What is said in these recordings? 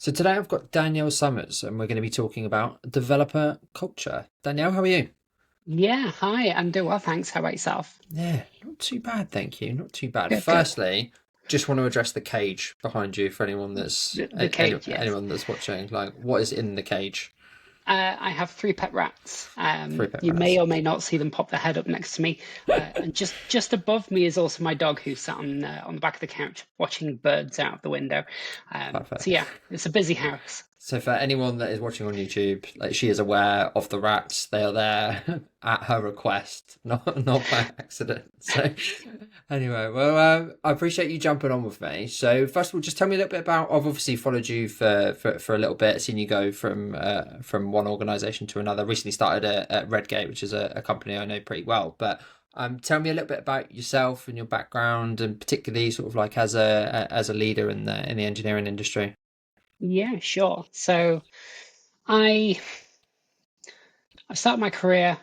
So today I've got Danielle Summers and we're going to be talking about developer culture. Danielle, how are you? Yeah, hi, I'm doing well, thanks. How about yourself? Yeah, not too bad, thank you. Not too bad. Good, good. Firstly, just want to address the cage behind you for anyone that's The cage, yes. anyone that's watching. Like, what is in the cage? I have three pet rats. Three pet You may rats. or may not see them pop their head up next to me. And just above me is also my dog who sat on the back of the couch watching birds out of the window. So Perfect. yeah, it's a busy house. So for anyone that is watching on YouTube, like she is aware of the rats. They are there at her request, not by accident. So anyway, well, I appreciate you jumping on with me. So first of all, just tell me a little bit about. I've obviously followed you for a little bit, seen you go from one organisation to another. Recently started at Redgate, which is a company I know pretty well. But tell me a little bit about yourself and your background, and particularly sort of like as a leader in the engineering industry. Yeah, sure. So I I started my career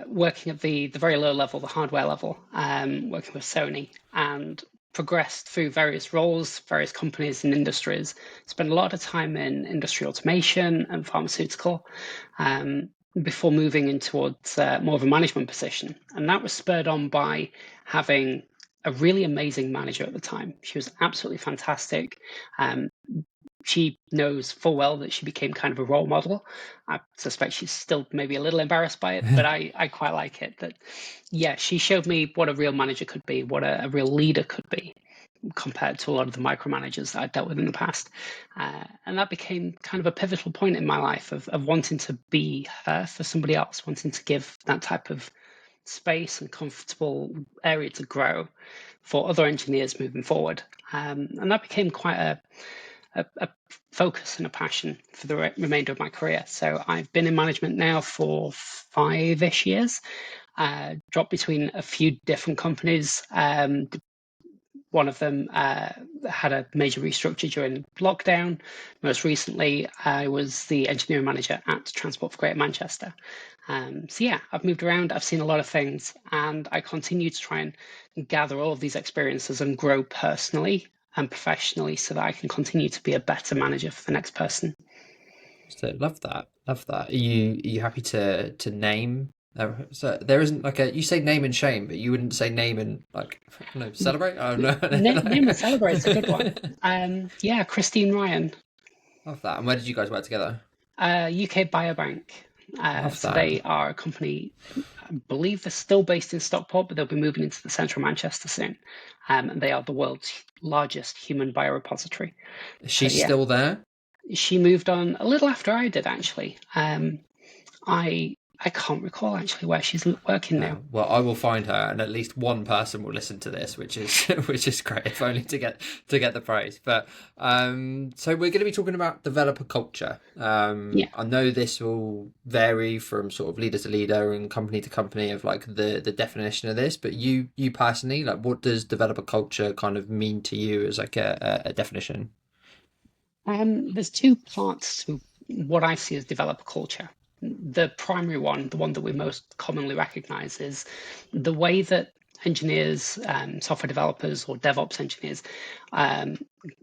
working at the very low level, the hardware level, working with Sony, and progressed through various roles, various companies and industries. Spent a lot of time in industry automation and pharmaceutical um, before moving in towards more of a management position. And that was spurred on by having a really amazing manager at the time. She was absolutely fantastic. Um, she knows full well that she became kind of a role model. I suspect she's still maybe a little embarrassed by it, but I quite like it. That, yeah, she showed me what a real manager could be, what a real leader could be, compared to a lot of the micromanagers that I dealt with in the past. And that became kind of a pivotal point in my life of wanting to be her for somebody else, wanting to give that type of space and comfortable area to grow for other engineers moving forward. And that became quite a focus and a passion for the remainder of my career. So I've been in management now for 5-ish years, dropped between a few different companies. One of them had a major restructure during lockdown. Most recently, I was the engineering manager at Transport for Greater Manchester. So yeah, I've moved around, I've seen a lot of things, and I continue to try and gather all of these experiences and grow personally and professionally so that I can continue to be a better manager for the next person. So love that. Love that. Are you happy to name? So there isn't like a you say name and shame, but you wouldn't say name and like no celebrate. Oh no. Name and celebrate is a good one. Yeah, Christine Ryan, Love that. And where did you guys work together? UK Biobank. Love So that. they are a company, I believe they're still based in Stockport, but they'll be moving into the central Manchester soon. And they are the world's largest human biorepository. Is So she yeah, still there? she moved on a little after I did actually. I I can't recall actually where she's working now. Well, I will find her, and at least one person will listen to this, which is which is great, if only to get the praise. But so we're going to be talking about developer culture. Yeah. I know this will vary from sort of leader to leader and company to company of like the definition of this. But you personally, like, what does developer culture kind of mean to you as like a definition? There's two parts to what I see as developer culture. The primary one, the one that we most commonly recognize, is the way that engineers, software developers, or DevOps engineers um,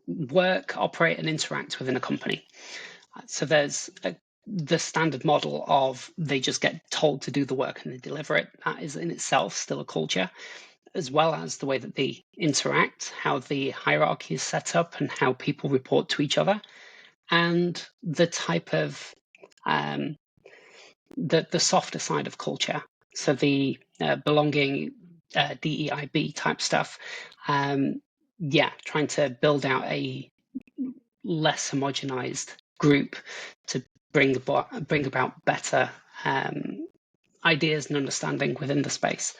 work, operate, and interact within a company. So the standard model of they just get told to do the work and they deliver it. That is in itself still a culture, as well as the way that they interact, how the hierarchy is set up, and how people report to each other, and the type of um, the softer side of culture. So the belonging, DEIB type stuff. Um, yeah, trying to build out a less homogenized group to bring about better ideas and understanding within the space.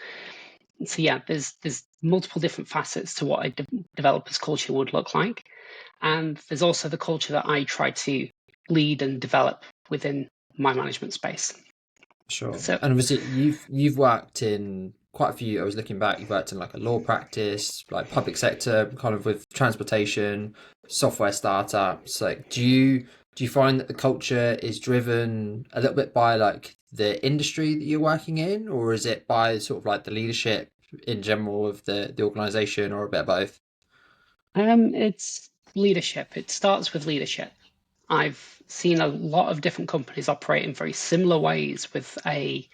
So yeah, there's multiple different facets to what a developer's culture would look like, and there's also the culture that I try to lead and develop within my management space. Sure. So And obviously you've worked in quite a few, I was looking back, you've worked in like a law practice, like public sector, kind of with transportation, software startups. Like do you find that the culture is driven a little bit by like the industry that you're working in, or is it by sort of like the leadership in general of the organization, or a bit of both? it's leadership. It starts with leadership. I've seen a lot of different companies operate in very similar ways with a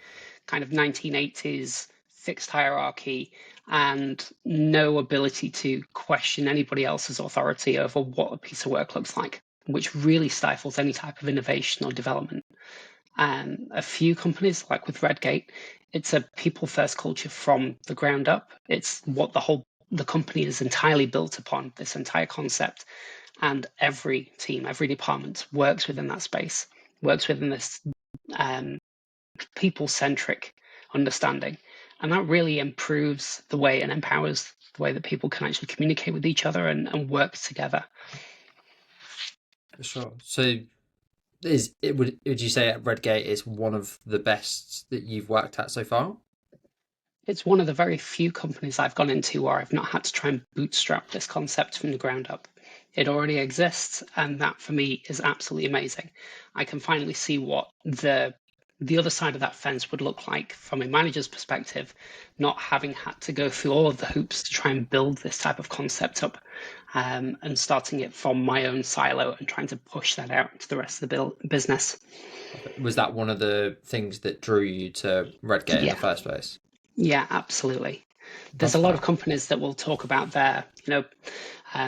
kind of 1980s fixed hierarchy and no ability to question anybody else's authority over what a piece of work looks like, which really stifles any type of innovation or development. And a few companies, like with Redgate, it's a people first culture from the ground up. It's what the company is entirely built upon, this entire concept. And every team, every department works within that space, works within this um, people centric understanding. And that really improves the way and empowers the way that people can actually communicate with each other and work together. For sure. So is it would you say at Redgate is one of the best that you've worked at so far? It's one of the very few companies I've gone into where I've not had to try and bootstrap this concept from the ground up. It already exists, and that for me is absolutely amazing. I can finally see what the other side of that fence would look like from a manager's perspective, not having had to go through all of the hoops to try and build this type of concept up, and starting it from my own silo and trying to push that out to the rest of the business. Was that one of the things that drew you to Redgate in the Yeah, first place? yeah, absolutely. There's a Love lot of that. companies that will talk about their,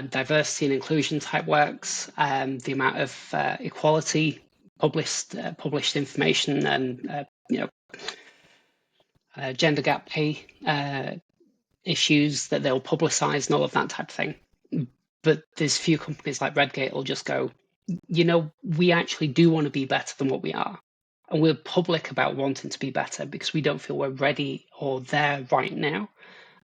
diversity and inclusion type works, the amount of equality published information, and gender gap pay issues that they'll publicize and all of that type of thing. But there's few companies like Redgate will just go, we actually do want to be better than what we are. And we're public about wanting to be better because we don't feel we're ready or there right now.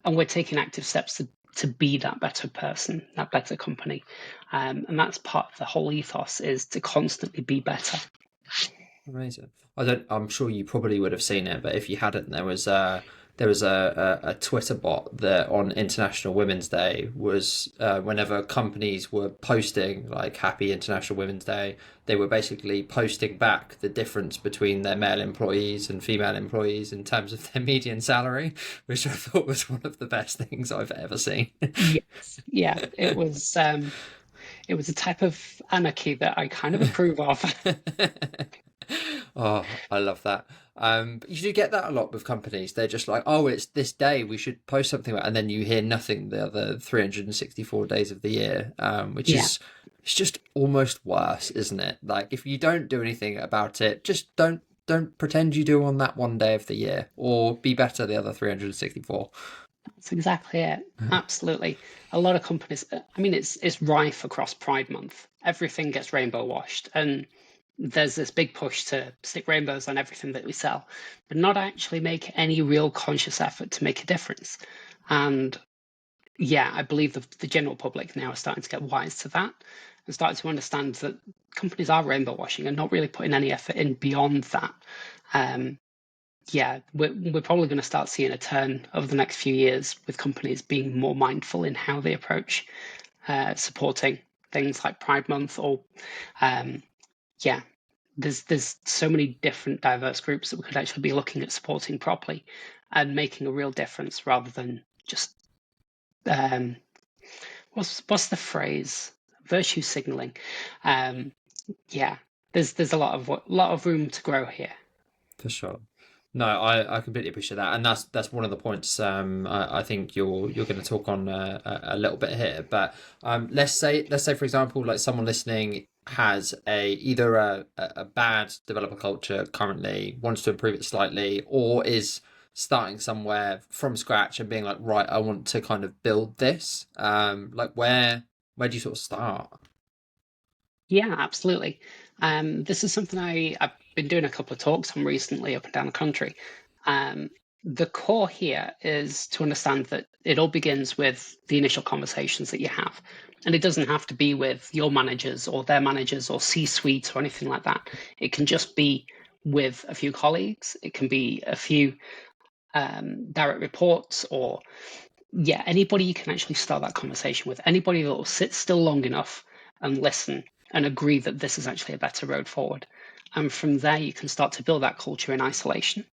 And we're taking active steps to be that better person, that better company. And that's part of the whole ethos, is to constantly be better. Amazing. I'm sure you probably would have seen it, but if you hadn't, there was a Twitter bot that on International Women's Day was whenever companies were posting like Happy International Women's Day, they were basically posting back the difference between their male employees and female employees in terms of their median salary, which I thought was one of the best things I've ever seen. Yes, yeah, it was a type of anarchy that I kind of approve of. Oh, I love that. But you do get that a lot with companies. They're just like, oh, it's this day, we should post something about, and then you hear nothing the other 364 days of the year, which Yeah, is it's just almost worse, isn't it? Like if you don't do anything about it, just don't pretend you do on that one day of the year, or be better the other 364. that's exactly it. Absolutely. A lot of companies, I mean, it's rife across Pride Month. Everything gets rainbow washed, and there's this big push to stick rainbows on everything that we sell, but not actually make any real conscious effort to make a difference. And yeah, I believe the general public now are starting to get wise to that and starting to understand that companies are rainbow washing and not really putting any effort in beyond that. Um, yeah, we're probably going to start seeing a turn over the next few years with companies being more mindful in how they approach supporting things like Pride Month or um, yeah, there's so many different diverse groups that we could actually be looking at supporting properly and making a real difference rather than just um, what's the phrase, virtue signaling. Um, yeah, there's a lot of room to grow here. For sure. No, I completely appreciate that, and that's one of the points I think you're going to talk on a little bit here. But let's say for example, like someone listening has a either a bad developer culture currently, wants to improve it slightly, or is starting somewhere from scratch and being like, right, I want to kind of build this. Like where do you sort of start? Yeah, absolutely. This is something I've been doing a couple of talks on recently up and down the country. Um, the core here is to understand that it all begins with the initial conversations that you have. And it doesn't have to be with your managers or their managers or C-suite or anything like that. It can just be with a few colleagues. It can be a few direct reports, or yeah, anybody you can actually start that conversation with, anybody that will sit still long enough and listen and agree that this is actually a better road forward. And from there, you can start to build that culture in isolation.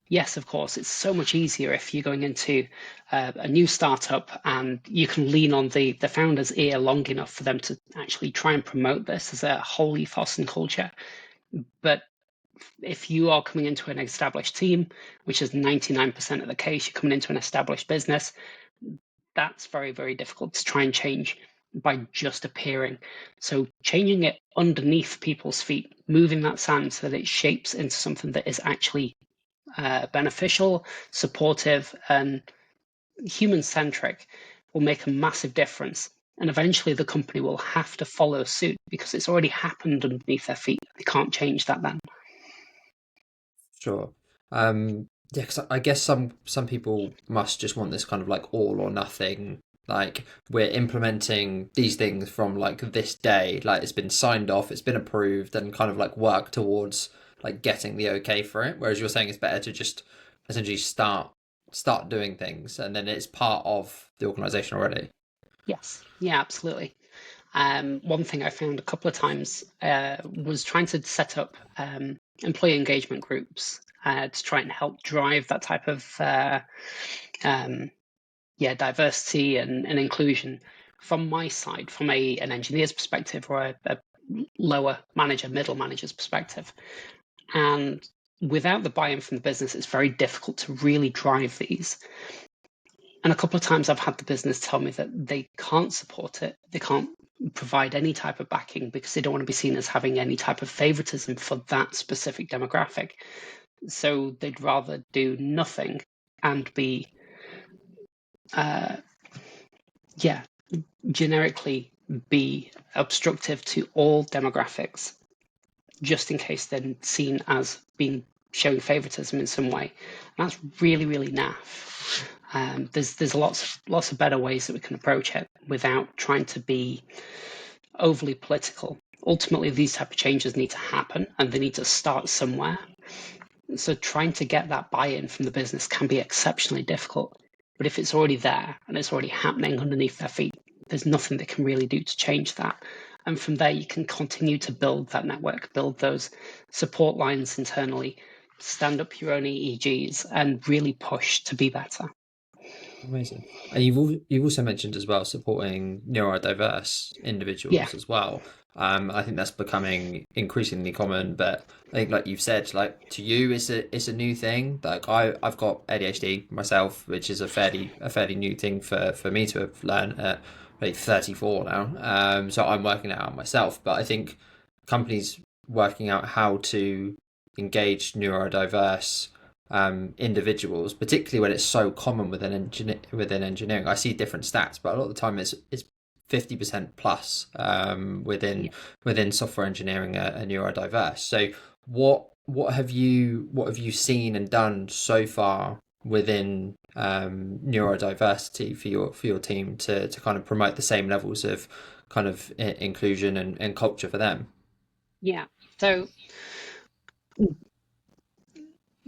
Yes, of course. It's so much easier if you're going into a new startup and you can lean on the founder's ear long enough for them to actually try and promote this as a whole ethos and culture. But if you are coming into an established team, which is 99% of the case, you're coming into an established business, that's very, very difficult to try and change by just appearing. So changing it underneath people's feet, moving that sand so that it shapes into something that is actually beneficial, supportive, and human centric will make a massive difference. And eventually the company will have to follow suit because it's already happened underneath their feet. They can't change that then. Sure. Yeah, 'cause I guess some people must just want this kind of like all or nothing. Like we're implementing these things from like this day, like it's been signed off, it's been approved, and kind of like work towards like getting the okay for it. Whereas you're saying it's better to just essentially start doing things, and then it's part of the organization already. Yes, yeah, absolutely. One thing I found a couple of times was trying to set up employee engagement groups to try and help drive that type of um, diversity and inclusion from my side, from an engineer's perspective or a lower manager, middle manager's perspective. And without the buy-in from the business, it's very difficult to really drive these. And a couple of times I've had the business tell me that they can't support it. They can't provide any type of backing because they don't want to be seen as having any type of favoritism for that specific demographic. So they'd rather do nothing and be, uh, yeah, generically be obstructive to all demographics, just in case they're seen as being showing favoritism in some way. And that's really, really naff. There's lots of better ways that we can approach it without trying to be overly political. Ultimately, these type of changes need to happen and they need to start somewhere. So trying to get that buy-in from the business can be exceptionally difficult. But if it's already there and it's already happening underneath their feet, there's nothing they can really do to change that. And from there, you can continue to build that network, build those support lines internally, stand up your own EEGs, and really push to be better. Amazing. And you've also mentioned as well supporting neurodiverse Yeah, individuals as well. I think that's becoming increasingly common, but I think like you've said, like to you it's a new thing. Like I've got ADHD myself, which is a fairly new thing for me to have learned at like 34 now. So I'm working it out myself, but I think companies working out how to engage neurodiverse individuals, particularly when it's so common within engineering. I see different stats, but a lot of the time it's 50% plus yeah. within software engineering are neurodiverse. So what have you seen and done so far within neurodiversity for your team to kind of promote the same levels of kind of inclusion and culture for them? Yeah. So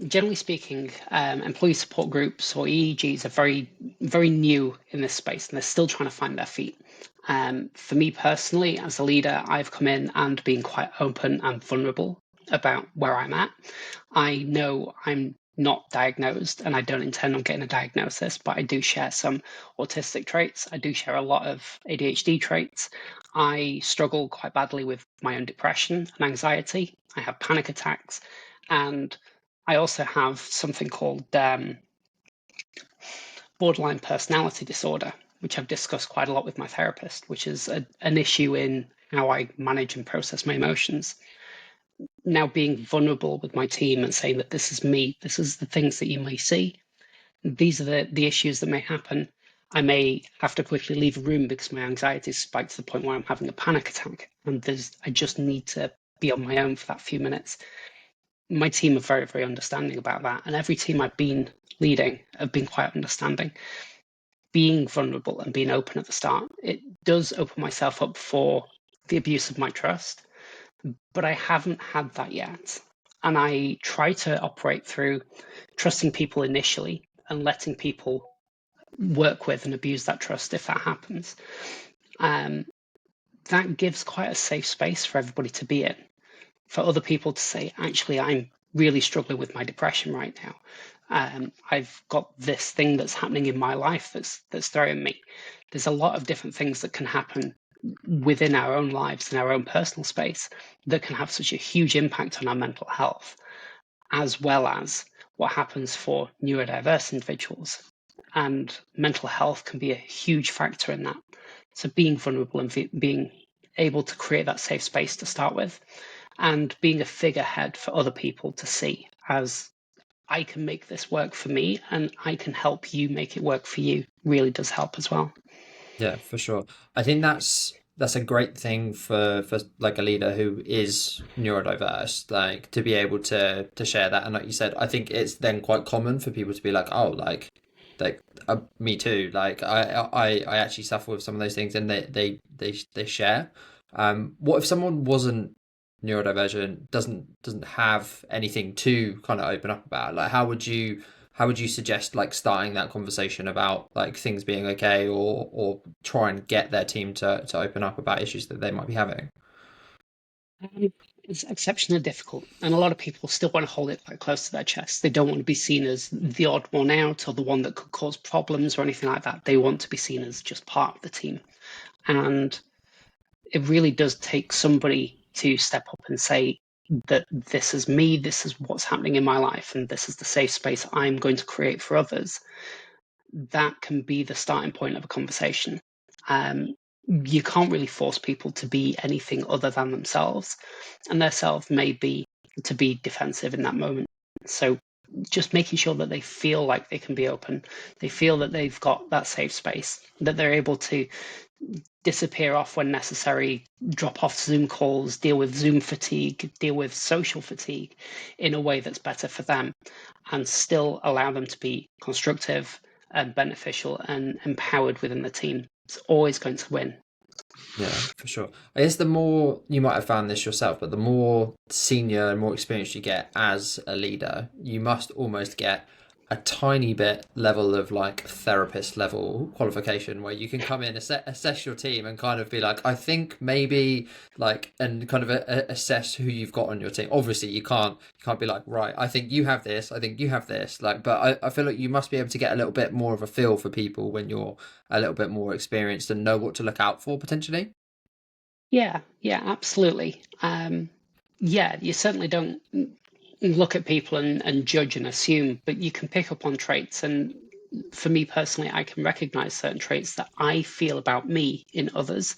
generally speaking, employee support groups or EEGs are very, very new in this space and they're still trying to find their feet. For me personally, as a leader, I've come in and been quite open and vulnerable about where I'm at. I know I'm not diagnosed and I don't intend on getting a diagnosis, but I do share some autistic traits. I do share a lot of ADHD traits. I struggle quite badly with my own depression and anxiety. I have panic attacks. And I also have something called borderline personality disorder, which I've discussed quite a lot with my therapist, which is an issue in how I manage and process my emotions. Now, being vulnerable with my team and saying that this is me, this is the things that you may see, these are the issues that may happen. I may have to quickly leave a room because my anxiety spiked to the point where I'm having a panic attack, and I just need to be on my own for that few minutes. My team are very, very understanding about that. And every team I've been leading have been quite understanding. Being vulnerable and being open at the start, it does open myself up for the abuse of my trust, but I haven't had that yet. And I try to operate through trusting people initially and letting people work with and abuse that trust if that happens. Um, that gives quite a safe space for everybody to be in, for other people to say, actually, I'm really struggling with my depression right now. I've got this thing that's happening in my life that's throwing me. There's a lot of different things that can happen within our own lives in our own personal space that can have such a huge impact on our mental health, as well as what happens for neurodiverse individuals. And mental health can be a huge factor in that. So being vulnerable and being able to create that safe space to start with, and being a figurehead for other people to see as I can make this work for me and I can help you make it work for you really does help as well. Yeah, for sure. I think that's a great thing for like a leader who is neurodiverse, like to be able to share that. And like you said, I think it's then quite common for people to be like, oh, like me too. Like I actually suffer with some of those things, and they share. What if someone wasn't neurodivergent, doesn't have anything to kind of open up about? Like, how would you suggest like starting that conversation about like things being okay, or try and get their team to open up about issues that they might be having? Um, It's exceptionally difficult, and a lot of people still want to hold it quite close to their chest. They don't want to be seen as the odd one out or the one that could cause problems or anything like that. They want to be seen as just part of the team. And it really does take somebody to step up and say that this is me, this is what's happening in my life, and this is the safe space I'm going to create for others. That can be the starting point of a conversation. Um, you can't really force people to be anything other than themselves, and their self may be to be defensive in that moment. So just making sure that they feel like they can be open, they feel that they've got that safe space, that they're able to disappear off when necessary, drop off Zoom calls, deal with Zoom fatigue, deal with social fatigue in a way that's better for them, and still allow them to be constructive and beneficial and empowered within the team. It's always going to win. Yeah, for sure. I guess the more you might have found this yourself, but the more senior and more experienced you get as a leader, you must almost get a tiny bit level of like therapist level qualification where you can come in, assess your team, and kind of be like, I think maybe like, and kind of assess who you've got on your team. Obviously, you can't be like, right, I think you have this, I think you have this. Like, but I feel like you must be able to get a little bit more of a feel for people when you're a little bit more experienced and know what to look out for potentially. Yeah, yeah, absolutely. Yeah, you certainly don't look at people and judge and assume, but you can pick up on traits. And for me personally, I can recognize certain traits that I feel about me in others,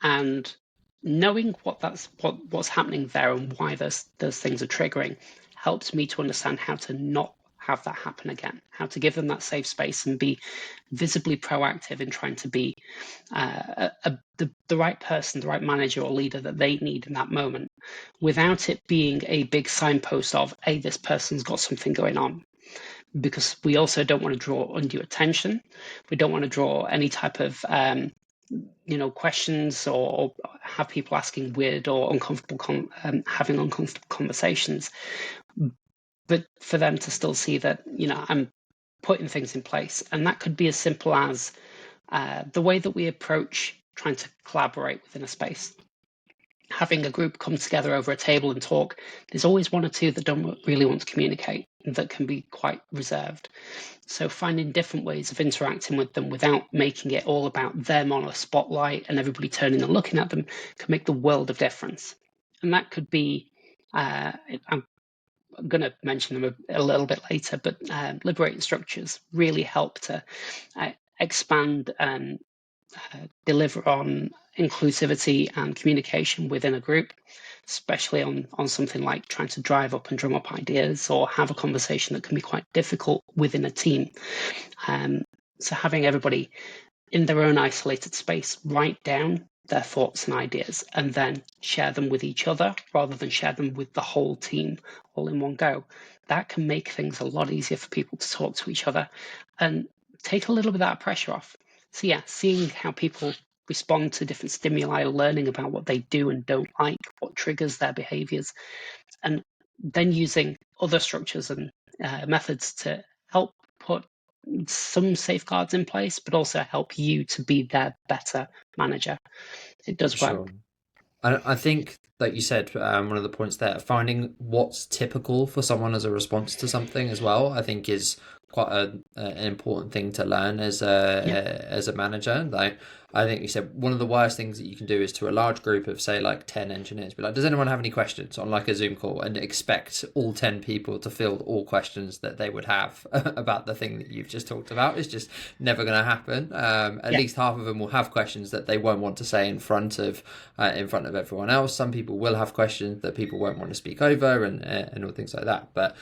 and knowing what's happening there and why those things are triggering helps me to understand how to not have that happen again, how to give them that safe space and be visibly proactive in trying to be the right person, the right manager or leader that they need in that moment, without it being a big signpost of, hey, this person's got something going on. Because we also don't want to draw undue attention. We don't want to draw any type of questions, or have people asking weird or uncomfortable, having uncomfortable conversations. But for them to still see that I'm putting things in place, and that could be as simple as the way that we approach trying to collaborate within a space. Having a group come together over a table and talk, there's always one or two that don't really want to communicate, that can be quite reserved. So finding different ways of interacting with them without making it all about them on a spotlight and everybody turning and looking at them can make the world of difference. And that could be, I'm going to mention them a little bit later, but liberating structures really help to expand and deliver on inclusivity and communication within a group, especially on something like trying to drive up and drum up ideas or have a conversation that can be quite difficult within a team. Um, so having everybody in their own isolated space write down their thoughts and ideas and then share them with each other rather than share them with the whole team all in one go. That can make things a lot easier for people to talk to each other and take a little bit of that pressure off. So yeah, seeing how people respond to different stimuli, learning about what they do and don't like, what triggers their behaviors, and then using other structures and methods to help put some safeguards in place, but also help you to be their better manager. It For does sure. work. I think, like you said, one of the points there, finding what's typical for someone as a response to something as well, I think is quite an important thing to learn Yeah, as a manager. Like, I think you said one of the worst things that you can do is to a large group of, say, like 10 engineers, be like, does anyone have any questions on like a Zoom call, and expect all 10 people to field all questions that they would have about the thing that you've just talked about. It's just never going to happen. At yeah, least half of them will have questions that they won't want to say in front of everyone else. Some people will have questions that people won't want to speak over, and all things like that. But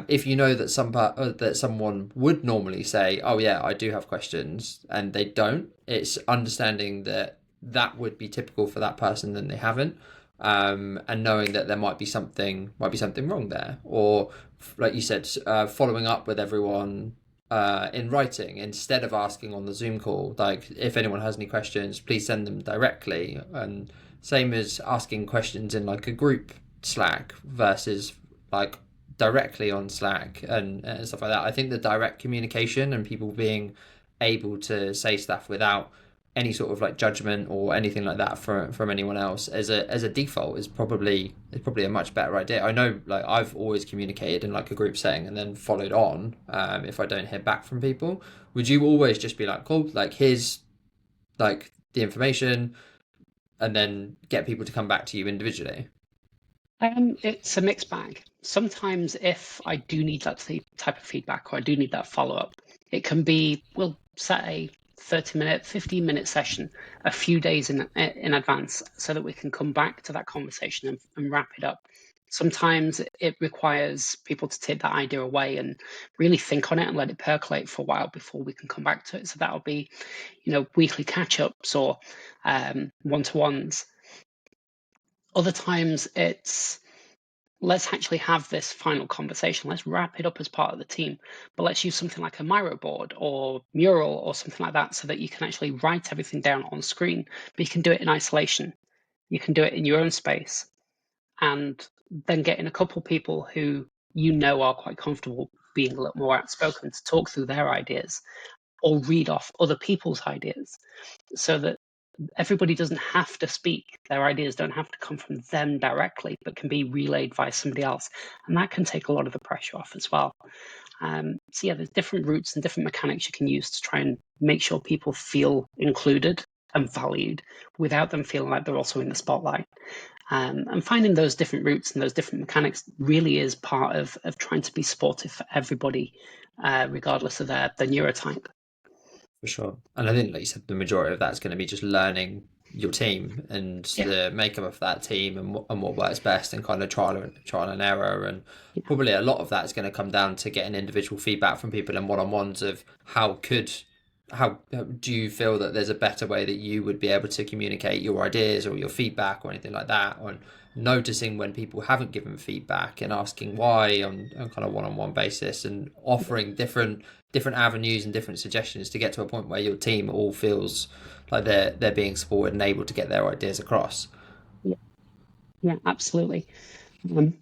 if you know that that someone would normally say, "Oh yeah, I do have questions," and they don't, it's understanding that that would be typical for that person, and they haven't. And knowing that there might be something wrong there, or like you said, following up with everyone in writing instead of asking on the Zoom call. Like, if anyone has any questions, please send them directly. And same as asking questions in like a group Slack versus like directly on Slack and stuff like that. I think the direct communication and people being able to say stuff without any sort of like judgment or anything like that from anyone else as a default is probably a much better idea. I know, like, I've always communicated in like a group setting and then followed on if I don't hear back from people. Would you always just be like, cool, like here's like the information, and then get people to come back to you individually? it's a mixed bag. Sometimes, if I do need that type of feedback or I do need that follow up, it can be we'll set a 30-minute, 15-minute session a few days in advance so that we can come back to that conversation and wrap it up. Sometimes it requires people to take that idea away and really think on it and let it percolate for a while before we can come back to it. So that'll be, weekly catch ups or one-to-ones. Other times it's let's actually have this final conversation. Let's wrap it up as part of the team, but let's use something like a Miro board or mural or something like that so that you can actually write everything down on screen, but you can do it in isolation. You can do it in your own space and then get in a couple people who are quite comfortable being a little more outspoken to talk through their ideas or read off other people's ideas so that everybody doesn't have to speak. Their ideas don't have to come from them directly, but can be relayed by somebody else. And that can take a lot of the pressure off as well. So yeah, there's different routes and different mechanics you can use to try and make sure people feel included and valued without them feeling like they're also in the spotlight. And finding those different routes and those different mechanics really is part of trying to be supportive for everybody, regardless of their neurotype. For sure. And I think, like you said, the majority of that's going to be just learning your team and Yeah, the makeup of that team, and what works best, and kind of trial and error. And yeah, probably a lot of that is going to come down to getting individual feedback from people in one-on-ones of how do you feel that there's a better way that you would be able to communicate your ideas or your feedback or anything like that, or noticing when people haven't given feedback and asking why on kind of one-on-one basis, and offering different avenues and different suggestions to get to a point where your team all feels like they're being supported and able to get their ideas across. yeah, yeah, absolutely. Um,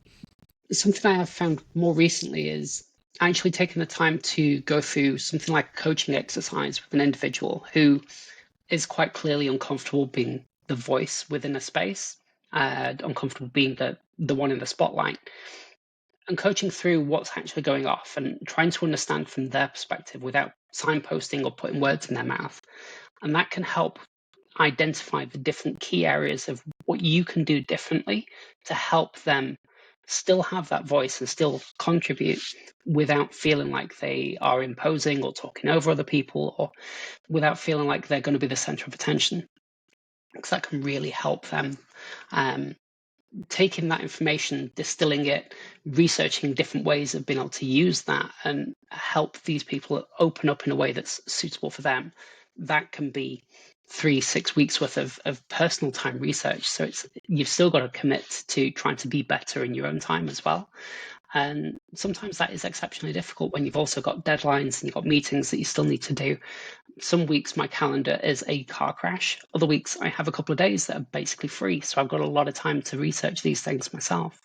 Something I have found more recently is actually taking the time to go through something like a coaching exercise with an individual who is quite clearly uncomfortable being the voice within a space, uncomfortable being the one in the spotlight, and coaching through what's actually going off and trying to understand from their perspective without signposting or putting words in their mouth. And that can help identify the different key areas of what you can do differently to help them still have that voice and still contribute without feeling like they are imposing or talking over other people or without feeling like they're going to be the center of attention, because that can really help them. um, Taking that information, distilling it, researching different ways of being able to use that and help these people open up in a way that's suitable for them. That can be 3 6 weeks worth of personal time research. So it's you've still got to commit to trying to be better in your own time as well. And sometimes that is exceptionally difficult when you've also got deadlines and you've got meetings that you still need to do. Some weeks my calendar is a car crash. Other weeks I have a couple of days that are basically free. So I've got a lot of time to research these things myself.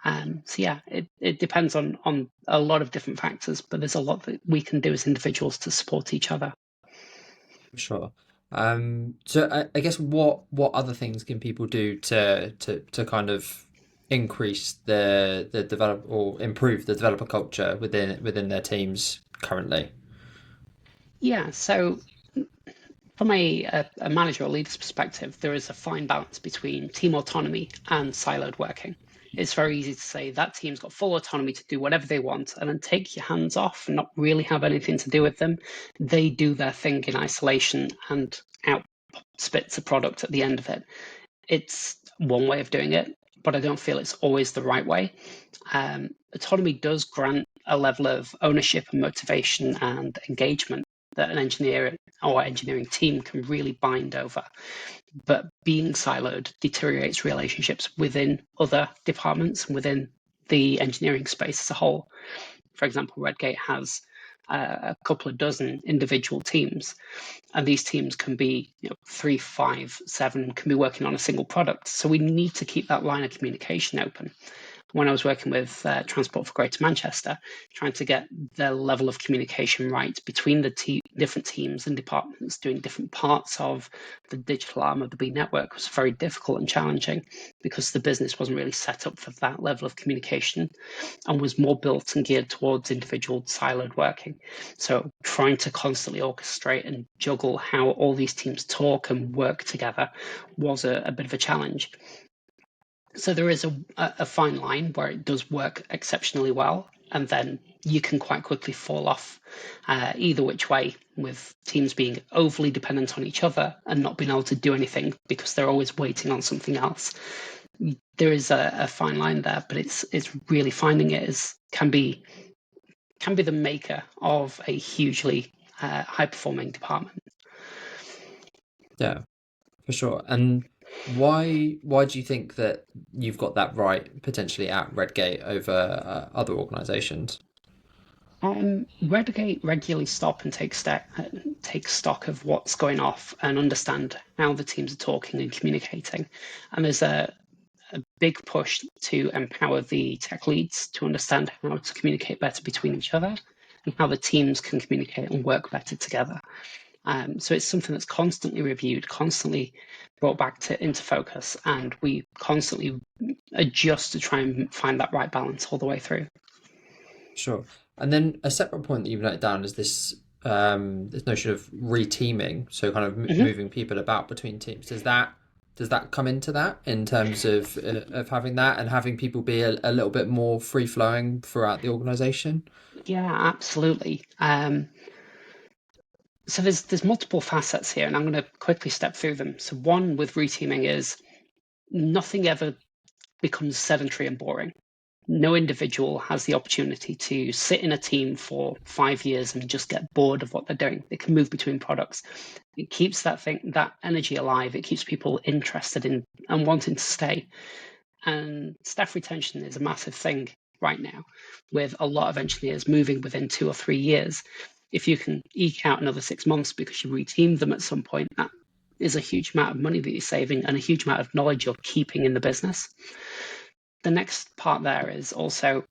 So yeah, it depends on a lot of different factors, but there's a lot that we can do as individuals to support each other. For sure. So I guess what other things can people do to kind of increase the develop or improve the developer culture within their teams currently? Yeah, so from a manager or leader's perspective, there is a fine balance between team autonomy and siloed working. It's very easy to say that team's got full autonomy to do whatever they want and then take your hands off and not really have anything to do with them. They do their thing in isolation and out spits a product at the end of it. It's one way of doing it, but I don't feel it's always the right way. Autonomy does grant a level of ownership and motivation and engagement that an engineer or engineering team can really bind over. But being siloed deteriorates relationships within other departments and within the engineering space as a whole. For example, Redgate has a couple of dozen individual teams, and these teams can be 3, 5, 7, can be working on a single product. So we need to keep that line of communication open. When I was working with Transport for Greater Manchester, trying to get the level of communication right between the different teams and departments doing different parts of the digital arm of the B network was very difficult and challenging because the business wasn't really set up for that level of communication and was more built and geared towards individual siloed working. So trying to constantly orchestrate and juggle how all these teams talk and work together was a bit of a challenge. So there is a fine line where it does work exceptionally well, and then you can quite quickly fall off either which way, with teams being overly dependent on each other and not being able to do anything because they're always waiting on something else. There is a fine line there, but it's really finding it is can be the maker of a hugely high performing department. Yeah, for sure. And why do you think that you've got that right potentially at Redgate over other organizations? Redgate regularly stop and take stock of what's going off and understand how the teams are talking and communicating. And there's a big push to empower the tech leads to understand how to communicate better between each other and how the teams can communicate and work better together. So it's something that's constantly reviewed, constantly brought back into focus, and we constantly adjust to try and find that right balance all the way through. Sure. And then a separate point that you've noted down is this notion of reteaming, so kind of Mhm. moving people about between teams. Does that come into that in terms of having that and having people be a little bit more free flowing throughout the organization? Yeah, absolutely. So there's multiple facets here, and I'm going to quickly step through them. So one with reteaming is nothing ever becomes sedentary and boring. No individual has the opportunity to sit in a team for 5 years and just get bored of what they're doing. They can move between products. It keeps that energy alive. It keeps people interested in and wanting to stay. And staff retention is a massive thing right now, with a lot of engineers moving within 2 or 3 years. If you can eke out another 6 months because you reteamed them at some point, that is a huge amount of money that you're saving and a huge amount of knowledge you're keeping in the business. The next part there is also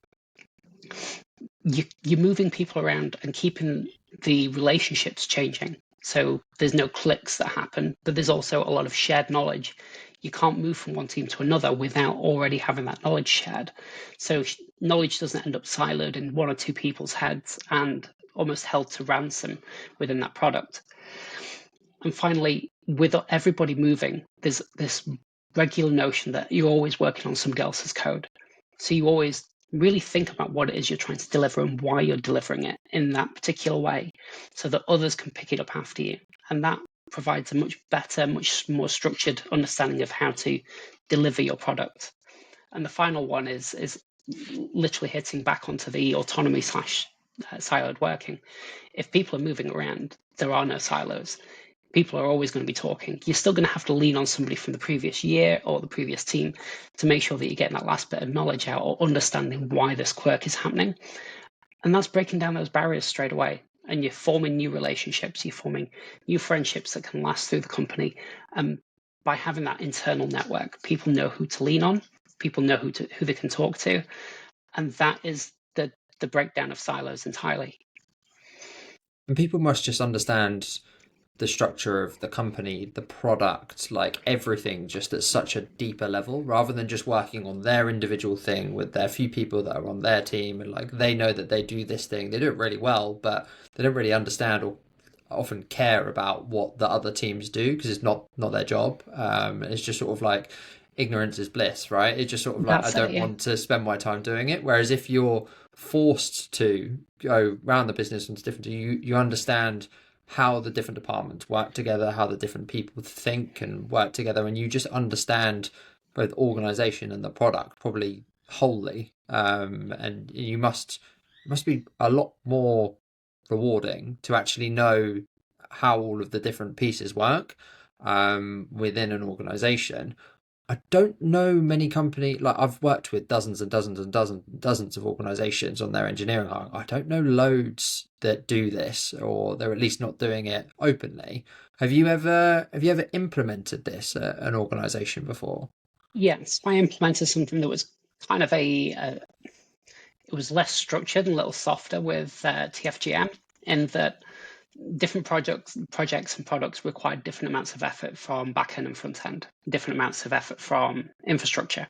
you're moving people around and keeping the relationships changing. So there's no clicks that happen, but there's also a lot of shared knowledge. You can't move from one team to another without already having that knowledge shared. So knowledge doesn't end up siloed in one or two people's heads and almost held to ransom within that product. And finally, with everybody moving, there's this regular notion that you're always working on somebody else's code. So you always really think about what it is you're trying to deliver and why you're delivering it in that particular way so that others can pick it up after you. And that provides a much better, much more structured understanding of how to deliver your product. And the final one is literally hitting back onto the autonomy slash siloed working. If people are moving around, there are no silos. People are always going to be talking. You're still going to have to lean on somebody from the previous year or the previous team to make sure that you're getting that last bit of knowledge out or understanding why this quirk is happening. And that's breaking down those barriers straight away. And you're forming new relationships, you're forming new friendships that can last through the company. By having that internal network, people know who to lean on, people know who they can talk to, and that is the breakdown of silos entirely. And people must just understand the structure of the company, the product, like everything, just at such a deeper level, rather than just working on their individual thing with their few people that are on their team, and like they know that they do this thing, they do it really well, but they don't really understand or often care about what the other teams do because it's not their job. It's just sort of like ignorance is bliss, right? It's just sort of like I That's it, don't yeah. want to spend my time doing it. Whereas if you're forced to go around the business and it's different, you understand how the different departments work together, how the different people think and work together, and you just understand both organization and the product probably wholly. And must be a lot more rewarding to actually know how all of the different pieces work within an organization. I don't know many company like I've worked with dozens and dozens and dozens of organizations on their engineering arm. I don't know loads that do this, or they're at least not doing it openly. Have you ever implemented this at an organization before? Yes, I implemented something that was kind of it was less structured and a little softer with TFGM, in that different projects and products require different amounts of effort from back end and front end, different amounts of effort from infrastructure.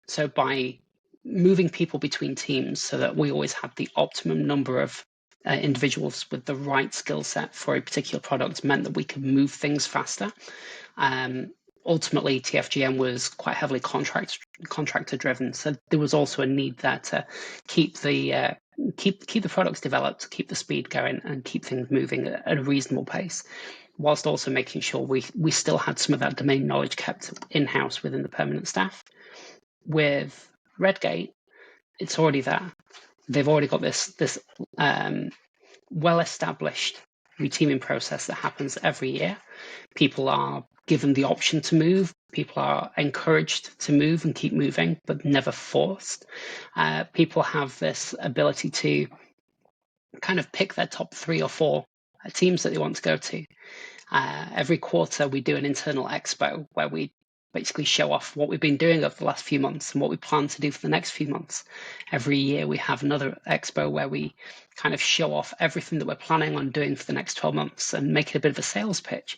So by moving people between teams so that we always had the optimum number of individuals with the right skill set for a particular product meant that we could move things faster. Um, Ultimately, TFGM was quite heavily contractor driven, so there was also a need there to keep the products developed, keep the speed going, and keep things moving at a reasonable pace, whilst also making sure we still had some of that domain knowledge kept in house within the permanent staff. With Redgate, it's already there. They've already got this well established reteaming process that happens every year. People are given the option to move. People are encouraged to move and keep moving, but never forced. People have this ability to kind of pick their top 3 or 4 teams that they want to go to. Every quarter, we do an internal expo where we basically show off what we've been doing over the last few months and what we plan to do for the next few months. Every year, we have another expo where we kind of show off everything that we're planning on doing for the next 12 months and make it a bit of a sales pitch.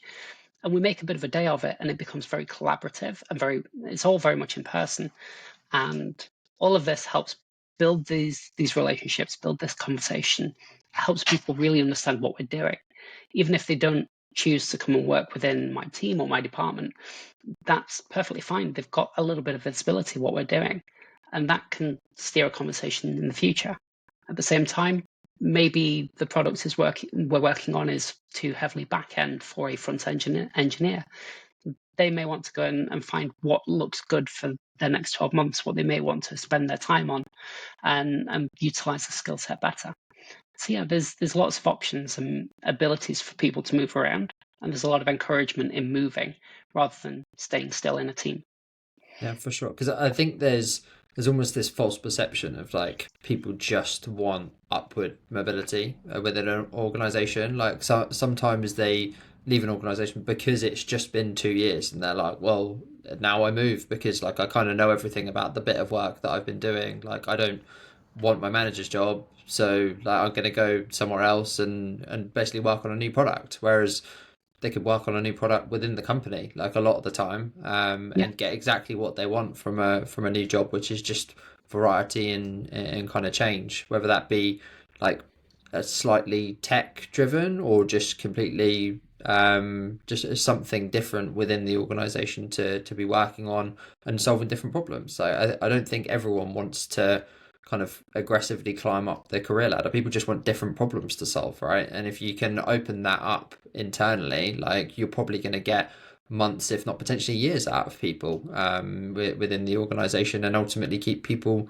And we make a bit of a day of it, and it becomes very collaborative and it's all very much in person. And all of this helps build these relationships, build this conversation, helps people really understand what we're doing. Even if they don't choose to come and work within my team or my department, that's perfectly fine. They've got a little bit of visibility of what we're doing, and that can steer a conversation in the future. At the same time, maybe the product we're working on is too heavily back end for a front engineer. They may want to go and find what looks good for their next 12 months, what they may want to spend their time on, and utilize the skill set better. So yeah, there's lots of options and abilities for people to move around, and there's a lot of encouragement in moving rather than staying still in a team. Yeah, for sure. Because I think there's almost this false perception of like people just want upward mobility within an organization. Like sometimes they leave an organization because it's just been 2 years and they're like, well, now I move because like I kind of know everything about the bit of work that I've been doing. Like I don't want my manager's job, so like I'm gonna go somewhere else and basically work on a new product. Whereas they could work on a new product within the company like a lot of the time, Yeah, and get exactly what they want from a new job, which is just variety and kind of change, whether that be like a slightly tech driven or just completely just something different within the organization to be working on and solving different problems. So I don't think everyone wants to kind of aggressively climb up the career ladder. People just want different problems to solve, right? And if you can open that up internally, like you're probably going to get months, if not potentially years, out of people within the organization, and ultimately keep people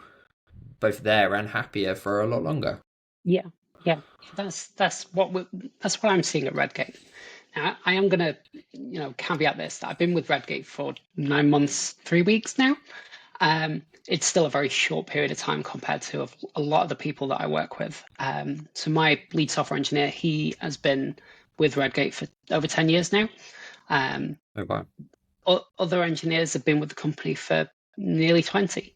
both there and happier for a lot longer. yeah, yeah. That's what I'm seeing at Redgate. Now, I am going to, caveat this that I've been with Redgate for 9 months, 3 weeks now. It's still a very short period of time compared to a lot of the people that I work with. So my lead software engineer, he has been with Redgate for over 10 years now. Um, Oh, wow. Other engineers have been with the company for nearly 20.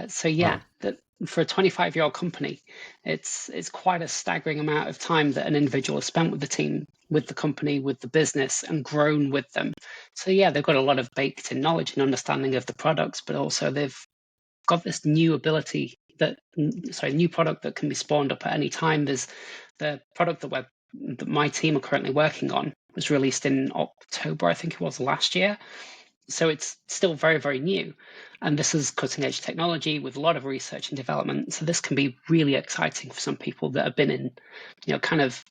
So yeah, Wow. for a 25-year-old company, it's quite a staggering amount of time that an individual has spent with the team, with the company, with the business, and grown with them. So yeah, they've got a lot of baked in knowledge and understanding of the products, but also they've got this new ability that, sorry, new product that can be spawned up at any time. There's the product that my team are currently working on was released in October, I think it was last year. So it's still very, very new. And this is cutting edge technology with a lot of research and development. So this can be really exciting for some people that have been in, kind of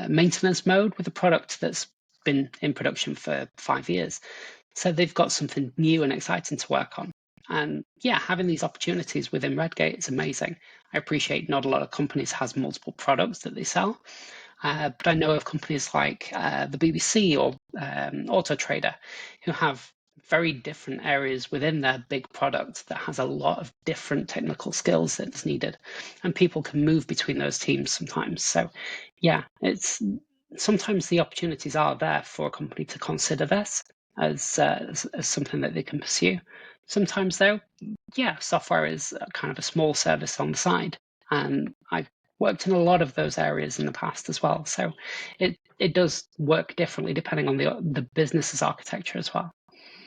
maintenance mode with a product that's been in production for 5 years. So they've got something new and exciting to work on. And yeah, having these opportunities within Redgate is amazing. I appreciate not a lot of companies has multiple products that they sell, but I know of companies like the BBC or Auto Trader who have very different areas within their big product that has a lot of different technical skills that's needed, and people can move between those teams sometimes. So, yeah, it's sometimes the opportunities are there for a company to consider this as something that they can pursue. Sometimes, though, yeah, software is kind of a small service on the side, and I've worked in a lot of those areas in the past as well. So it does work differently depending on the business's architecture as well.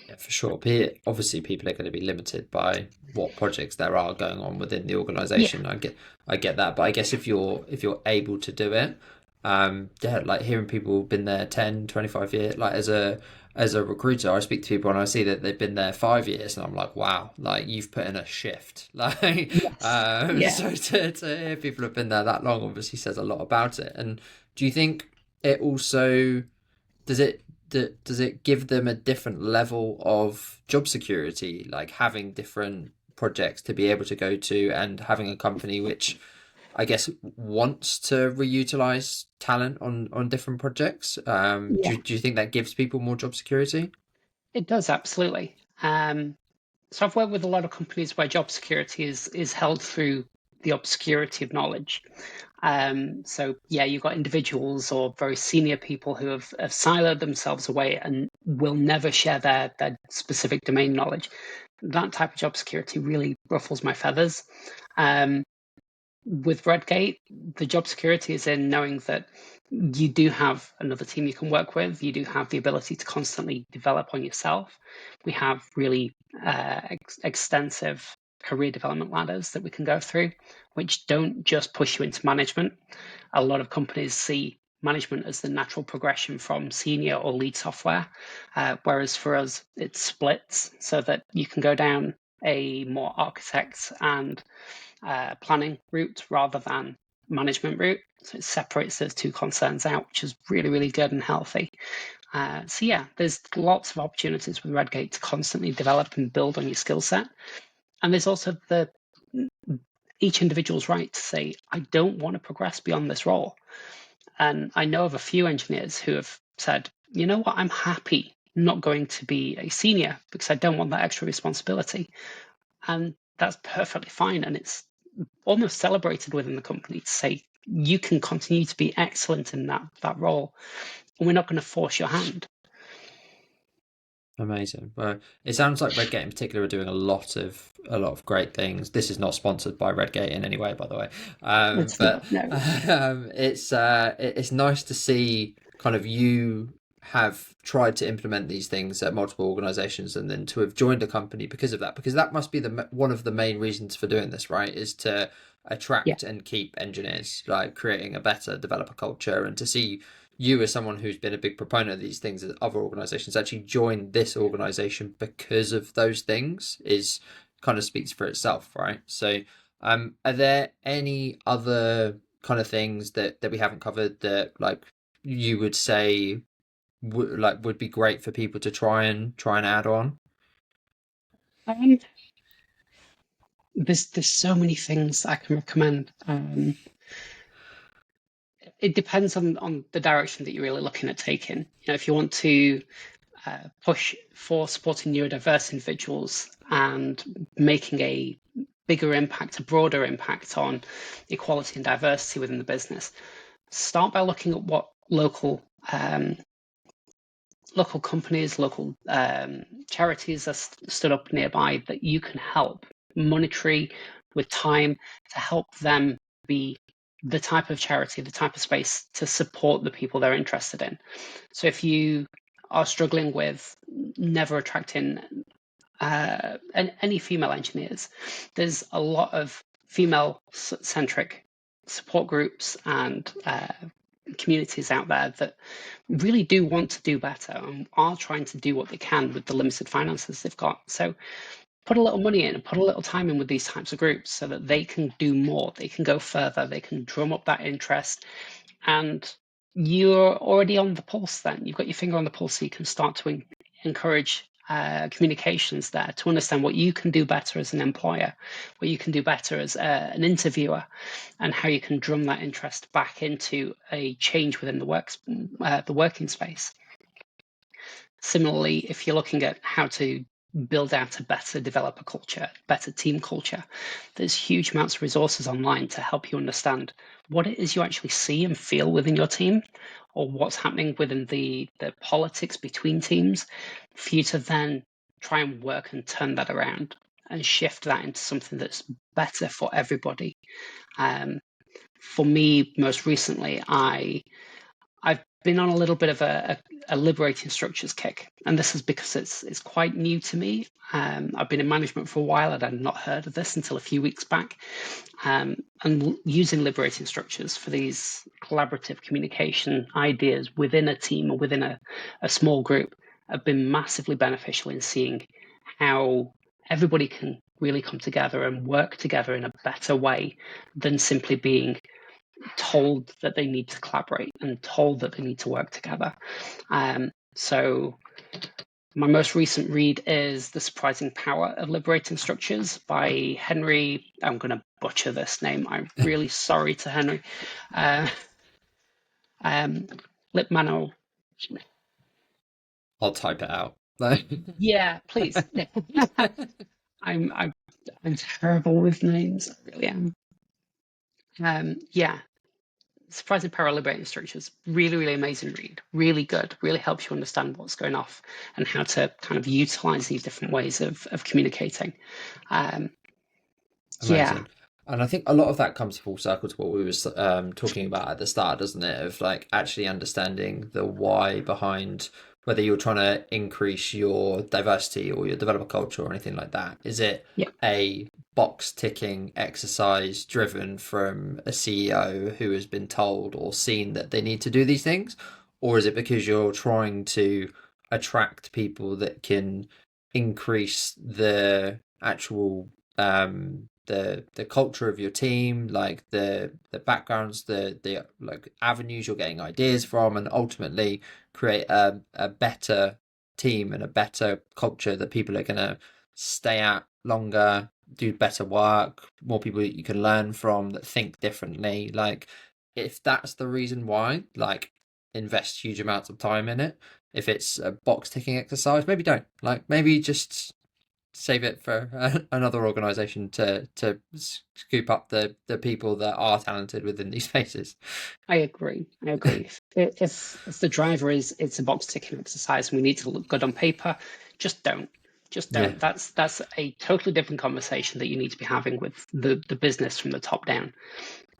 Yeah, for sure. Obviously, people are going to be limited by what projects there are going on within the Yeah, organization. I get that, but I guess if you're able to do it, yeah, like hearing people who've been there 10, 25 years, like as a recruiter, I speak to people and I see that they've been there 5 years, and I'm like, wow, like you've put in a shift. Like, yes, yeah. so to hear people have been there that long obviously says a lot about it. And do you think it also does it does it give them a different level of job security, like having different projects to be able to go to and having a company which I guess wants to reutilize talent on different projects? Yeah, Do you think that gives people more job security? it does absolutely. So I've worked with a lot of companies where job security is held through the obscurity of knowledge. So yeah, you've got individuals or very senior people who have siloed themselves away and will never share their specific domain knowledge. That type of job security really ruffles my feathers. Um, with Redgate, the job security is in knowing that you do have another team you can work with. You do have the ability to constantly develop on yourself. We have really extensive career development ladders that we can go through, which don't just push you into management. A lot of companies see management as the natural progression from senior or lead software, whereas for us, it splits so that you can go down a more architect and planning route rather than management route. So it separates those two concerns out, which is really, really good and healthy. So yeah, there's lots of opportunities with Redgate to constantly develop and build on your skill set. And there's also the each individual's right to say, I don't want to progress beyond this role. And I know of a few engineers who have said, you know what, I'm happy not going to be a senior because I don't want that extra responsibility. And that's perfectly fine. And it's almost celebrated within the company to say you can continue to be excellent in that role, and we're not going to force your hand. Amazing. Well, it sounds like Redgate in particular are doing a lot of great things. This is not sponsored by Redgate in any way, by the way. It's But not, no. it's nice to see kind of you have tried to implement these things at multiple organizations and then to have joined a company because of that, because that must be the one of the main reasons for doing this, right? Is to Yeah, attract and keep engineers, like creating a better developer culture, and to see you as someone who's been a big proponent of these things at other organizations actually join this organization because of those things is kind of speaks for itself, right? So are there any other kind of things that we haven't covered that like you would say would be great for people to try and add on? um, there's so many things I can recommend. It depends on the direction that you're really looking at taking. If you want to push for supporting neurodiverse individuals and making a bigger impact, a broader impact on equality and diversity within the business, start by looking at what local companies, local charities are stood up nearby that you can help monetary, with time to help them be the type of charity, the type of space to support the people they're interested in. So if you are struggling with never attracting any female engineers, there's a lot of female-centric support groups and communities out there that really do want to do better and are trying to do what they can with the limited finances they've got. So put a little money in and put a little time in with these types of groups so that they can do more, they can go further, they can drum up that interest, and you're already on the pulse then. You've got your finger on the pulse, so you can start to encourage communications there to understand what you can do better as an employer, what you can do better as an interviewer, and how you can drum that interest back into a change within the working space. Similarly, if you're looking at how to build out a better developer culture, better team culture, there's huge amounts of resources online to help you understand what it is you actually see and feel within your team, or what's happening within the politics between teams, for you to then try and work and turn that around and shift that into something that's better for everybody. For me, most recently, I've been on a little bit of a liberating structures kick, and this is because it's quite new to me. I've been in management for a while, and I'd not heard of this until a few weeks back. And using liberating structures for these collaborative communication ideas within a team or within a small group have been massively beneficial in seeing how everybody can really come together and work together in a better way than simply being told that they need to collaborate and told that they need to work together. So my most recent read is The Surprising Power of Liberating Structures by Henry. I'm going to butcher this name. I'm really sorry to Henry. Lipmano. I'll type it out. Yeah, please. I'm terrible with names. I really am. Yeah. Surprising Power of Liberating Structures, really, really amazing read, really good, really helps you understand what's going off and how to kind of utilize these different ways of communicating. Yeah. Amazing. And I think a lot of that comes full circle to what we were talking about at the start, doesn't it? Of like actually understanding the why behind whether you're trying to increase your diversity or your developer culture or anything like that. Is it Yeah. a box ticking exercise driven from a CEO who has been told or seen that they need to do these things? Or is it because you're trying to attract people that can increase the actual the culture of your team, like the backgrounds, the like avenues you're getting ideas from, and ultimately create a better team and a better culture that people are gonna stay at longer, do better work, more people that you can learn from that think differently. Like if that's the reason why, like invest huge amounts of time in it. If it's a box ticking exercise, maybe don't. Like maybe just save it for another organization to scoop up the people that are talented within these spaces. I agree. If the driver is it's a box ticking exercise and we need to look good on paper, just don't. Just Yeah, don't. That's a totally different conversation that you need to be having with the business from the top down.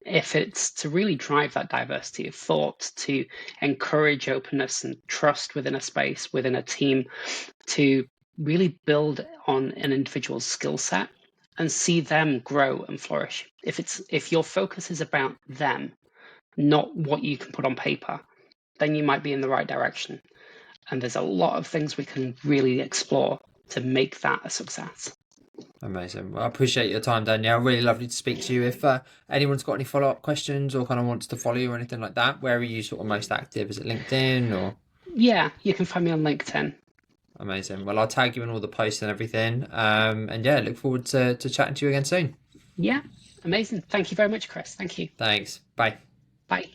If it's to really drive that diversity of thought, to encourage openness and trust within a space, within a team, to really build on an individual's skill set and see them grow and flourish. If your focus is about them, not what you can put on paper, then you might be in the right direction. And there's a lot of things we can really explore to make that a success. amazing. Well, I appreciate your time, Danielle. Really lovely to speak to you. If anyone's got any follow-up questions or kind of wants to follow you or anything like that, where are you sort of most active? Is it LinkedIn or? Yeah, you can find me on LinkedIn. Amazing. Well, I'll tag you in all the posts and everything. And yeah, look forward to chatting to you again soon. Yeah, amazing. Thank you very much, Chris. Thank you. Thanks. Bye. Bye.